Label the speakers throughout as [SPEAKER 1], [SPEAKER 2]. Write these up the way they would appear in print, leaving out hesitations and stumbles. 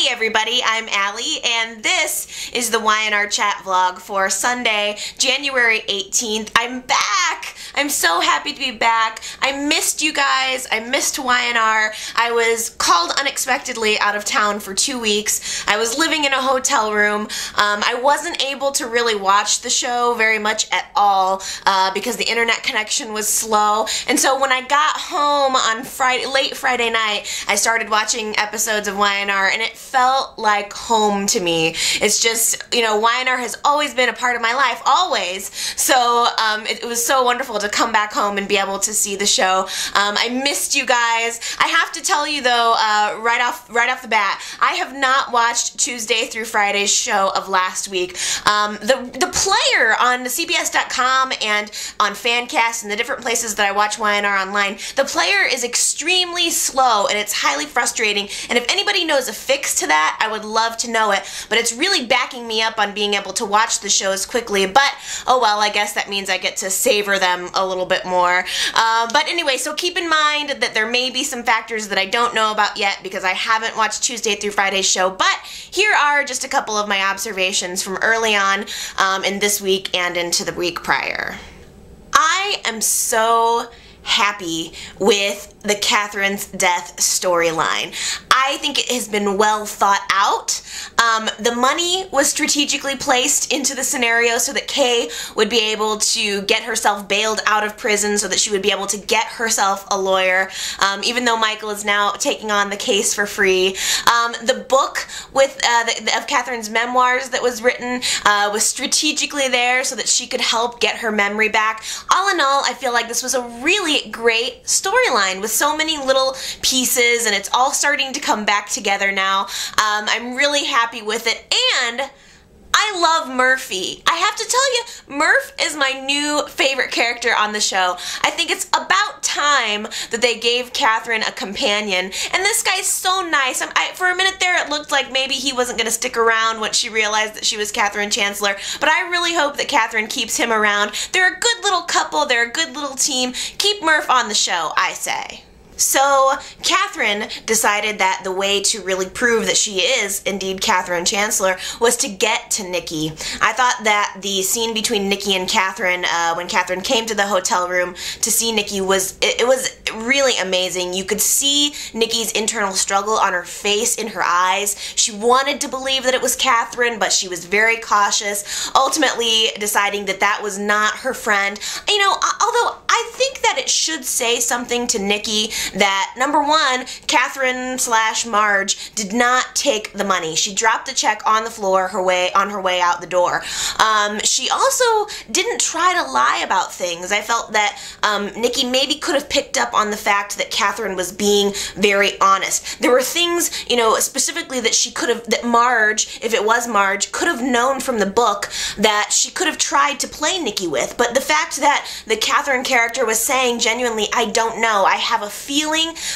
[SPEAKER 1] Hey everybody, I'm Allie, and this is the Y&R chat vlog for Sunday, January 18th. I'm back! I'm so happy to be back. I missed you guys. I missed Y&R. I was called unexpectedly out of town for 2 weeks. I was living in a hotel room. I wasn't able to really watch the show very much at all because the internet connection was slow. And so when I got home on late Friday night, I started watching episodes of Y&R, and it felt like home to me. It's just, you know, Y&R has always been a part of my life, always. So it was so wonderful to come back home and be able to see the show. I missed you guys. I have to tell you though, right off the bat, I have not watched Tuesday through Friday's show of last week. The player on CBS.com and on Fancast and the different places that I watch Y&R online, the player is extremely slow and it's highly frustrating, and if anybody knows a fix to that, I would love to know it, but it's really backing me up on being able to watch the shows quickly. But oh well, I guess that means I get to savor them a little bit more. But anyway, so keep in mind that there may be some factors that I don't know about yet because I haven't watched Tuesday through Friday's show, but here are just a couple of my observations from early on in this week and into the week prior. I am so happy with the Katherines Death storyline. I think it has been well thought out. The money was strategically placed into the scenario so that Kay would be able to get herself bailed out of prison so that she would be able to get herself a lawyer, even though Michael is now taking on the case for free. The book of Katherine's memoirs that was written was strategically there so that she could help get her memory back. All in all, I feel like this was a really great storyline with so many little pieces, and it's all starting to come back together now. I'm really happy with it, and I love Murphy. I have to tell you, Murph is my new favorite character on the show. I think it's about time that they gave Katherine a companion, and this guy's so nice. For a minute there, it looked like maybe he wasn't going to stick around once she realized that she was Katherine Chancellor, but I really hope that Katherine keeps him around. They're a good little couple. They're a good little team. Keep Murph on the show, I say. So Katherine decided that the way to really prove that she is indeed Katherine Chancellor was to get to Nikki. I thought that the scene between Nikki and Katherine when Katherine came to the hotel room to see Nikki was really amazing. You could see Nikki's internal struggle on her face, in her eyes. She wanted to believe that it was Katherine, but she was very cautious, ultimately deciding that that was not her friend. You know, although I think that it should say something to Nikki that, number one, Katherine/Marge did not take the money. She dropped the check on the floor on her way out the door. She also didn't try to lie about things. I felt that Nikki maybe could have picked up on the fact that Katherine was being very honest. There were things, you know, specifically that she could have, that Marge, if it was Marge, could have known from the book that she could have tried to play Nikki with. But the fact that the Katherine character was saying genuinely, I don't know, I have a feeling,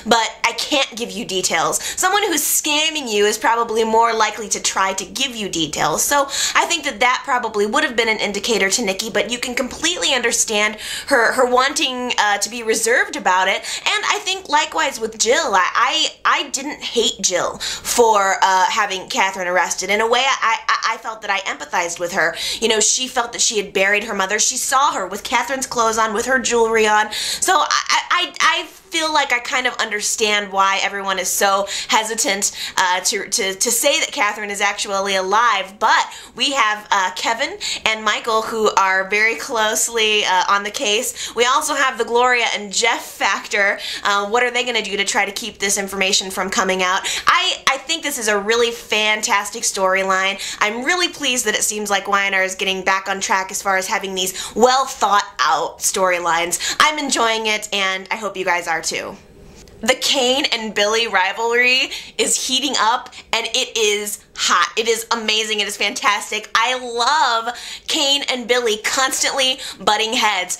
[SPEAKER 1] but I can't give you details. Someone who's scamming you is probably more likely to try to give you details. So I think that that probably would have been an indicator to Nikki, but you can completely understand her wanting to be reserved about it. And I think likewise with Jill, I didn't hate Jill for having Katherine arrested. In a way, I felt that I empathized with her. You know, she felt that she had buried her mother. She saw her with Katherine's clothes on, with her jewelry on. So I feel like I kind of understand why everyone is so hesitant to say that Katherine is actually alive, but we have Kevin and Michael who are very closely on the case. We also have the Gloria and Jeff factor. What are they going to do to try to keep this information from coming out? I think this is a really fantastic storyline. I'm really pleased that it seems like Y&R is getting back on track as far as having these well thought out storylines. I'm enjoying it, and I hope you guys are too. The Kane and Billy rivalry is heating up, and it is hot. It is amazing. It is fantastic. I love Kane and Billy constantly butting heads.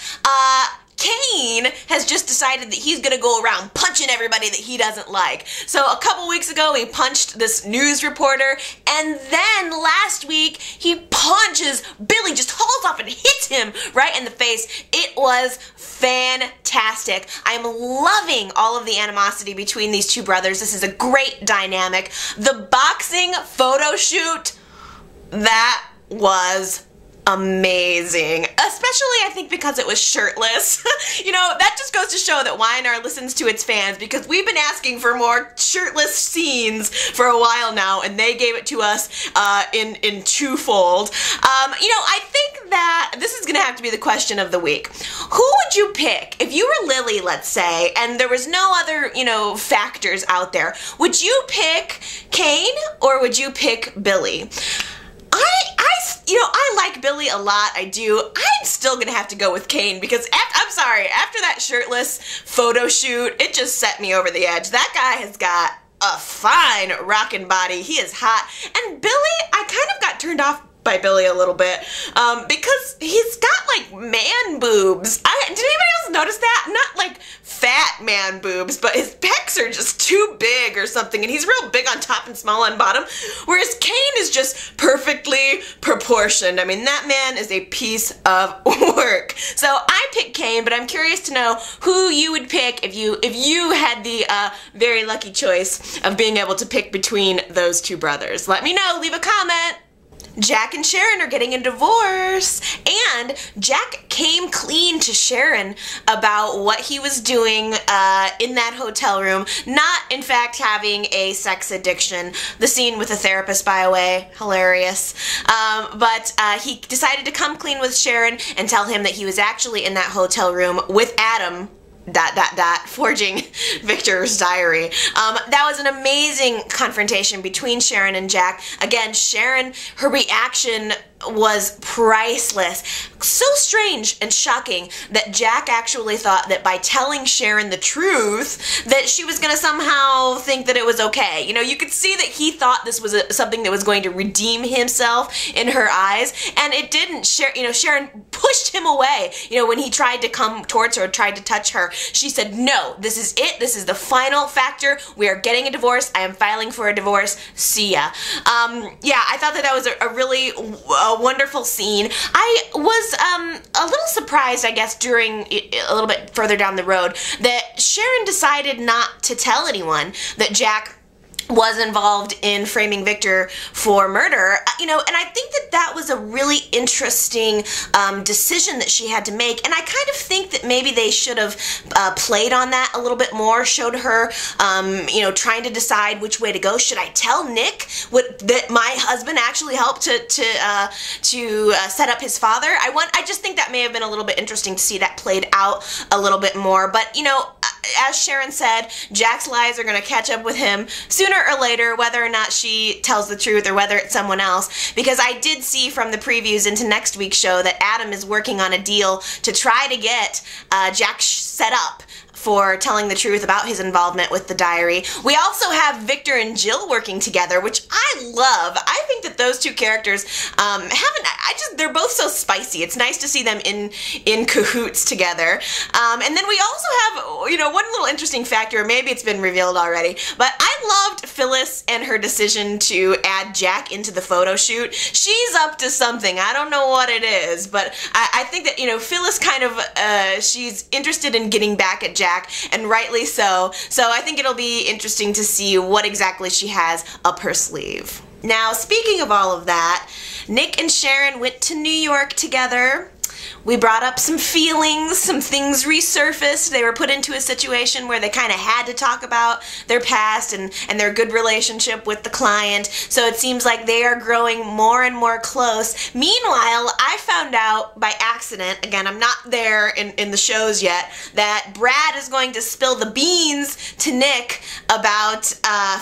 [SPEAKER 1] Kane has just decided that he's gonna go around punching everybody that he doesn't like. So a couple weeks ago, he punched this news reporter, and then last week, he punches Billy, just hauls off and hits him right in the face. It was fantastic. I'm loving all of the animosity between these two brothers. This is a great dynamic. The boxing photo shoot, that was amazing. Especially, I think, because it was shirtless. You know, that just goes to show that Y&R listens to its fans, because we've been asking for more shirtless scenes for a while now, and they gave it to us in twofold. You know, I think that this is gonna have to be the question of the week. Who would you pick if you were Lily, let's say, and there was no other, you know, factors out there? Would you pick Kane or would you pick Billy? You know, I like Billy a lot, I do. I'm still gonna have to go with Kane, because I'm sorry, after that shirtless photo shoot, it just set me over the edge. That guy has got a fine rockin' body. He is hot. And Billy, I kind of got turned off by Billy a little bit, because he's got like man boobs. Did anybody else notice that? Not like fat man boobs, but his pecs are just too big or something, and he's real big on top and small on bottom, whereas Kane is just perfectly proportioned. I mean, that man is a piece of work. So I picked Kane, but I'm curious to know who you would pick if you had the very lucky choice of being able to pick between those two brothers. Let me know, leave a comment. Jack and Sharon are getting a divorce, and Jack came clean to Sharon about what he was doing in that hotel room, not in fact having a sex addiction. The scene with the therapist, by the way, hilarious. But he decided to come clean with Sharon and tell him that he was actually in that hotel room with Adam, forging Victor's diary. That was an amazing confrontation between Sharon and Jack. Again, Sharon, her reaction was priceless. So strange and shocking that Jack actually thought that by telling Sharon the truth that she was gonna somehow think that it was okay. You know, you could see that he thought this was something that was going to redeem himself in her eyes, and it didn't. Sharon pushed him away. You know, when he tried to come towards her, tried to touch her, she said, "No, this is it. This is the final factor. We are getting a divorce. I am filing for a divorce. See ya." Yeah, I thought that was a really wonderful scene. I was a little surprised, I guess, during a little bit further down the road that Sharon decided not to tell anyone that Jack was involved in framing Victor for murder, you know, and I think that that was a really interesting decision that she had to make, and I kind of think that maybe they should have played on that a little bit more, showed her, you know, trying to decide which way to go. Should I tell Nick that my husband actually helped to set up his father? I just think that may have been a little bit interesting to see that played out a little bit more, but, you know, as Sharon said, Jack's lies are going to catch up with him sooner or later, whether or not she tells the truth or whether it's someone else, because I did see from the previews into next week's show that Adam is working on a deal to try to get Jack set up for telling the truth about his involvement with the diary. We also have Victor and Jill working together, which I love. I think that those two characters they're both so spicy. It's nice to see them in cahoots together. And then we also have, you know, one little interesting factor, maybe it's been revealed already, but I loved Phyllis and her decision to add Jack into the photo shoot. She's up to something. I don't know what it is, but I think that, you know, Phyllis kind of, she's interested in getting back at Jack, and rightly so. So I think it'll be interesting to see what exactly she has up her sleeve. Now, speaking of all of that, Nick and Sharon went to New York together. We brought up some feelings, some things resurfaced. They were put into a situation where they kind of had to talk about their past and their good relationship with the client. So it seems like they are growing more and more close. Meanwhile, I found out by accident, again, I'm not there in the shows yet, that Brad is going to spill the beans to Nick about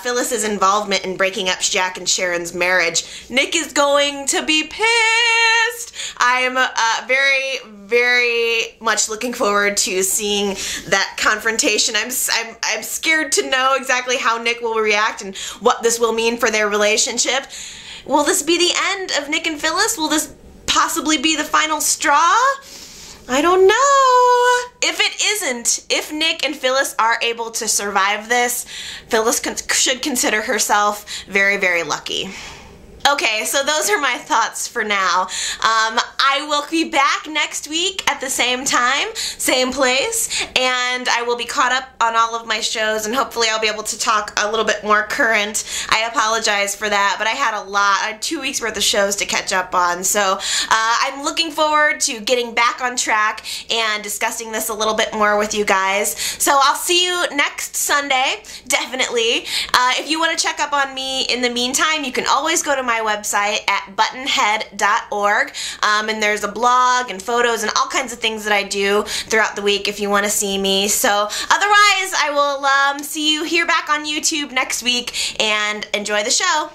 [SPEAKER 1] Phyllis's involvement in breaking up Jack and Sharon's marriage. Nick is going to be pissed. I am very much looking forward to seeing that confrontation. I'm scared to know exactly how Nick will react and what this will mean for their relationship. Will this be the end of Nick and Phyllis? Will this possibly be the final straw? I don't know. If it isn't, if Nick and Phyllis are able to survive this, Phyllis should consider herself very, very lucky. Okay, so those are my thoughts for now. I will be back next week at the same time, same place, and I will be caught up on all of my shows, and hopefully I'll be able to talk a little bit more current. I apologize for that, but I had I had 2 weeks worth of shows to catch up on, so I'm looking forward to getting back on track and discussing this a little bit more with you guys. So I'll see you next Sunday, definitely. If you want to check up on me in the meantime, you can always go to my website at buttonhead.org, and there's a blog and photos and all kinds of things that I do throughout the week if you want to see me. So otherwise, I will see you here back on YouTube next week, and enjoy the show.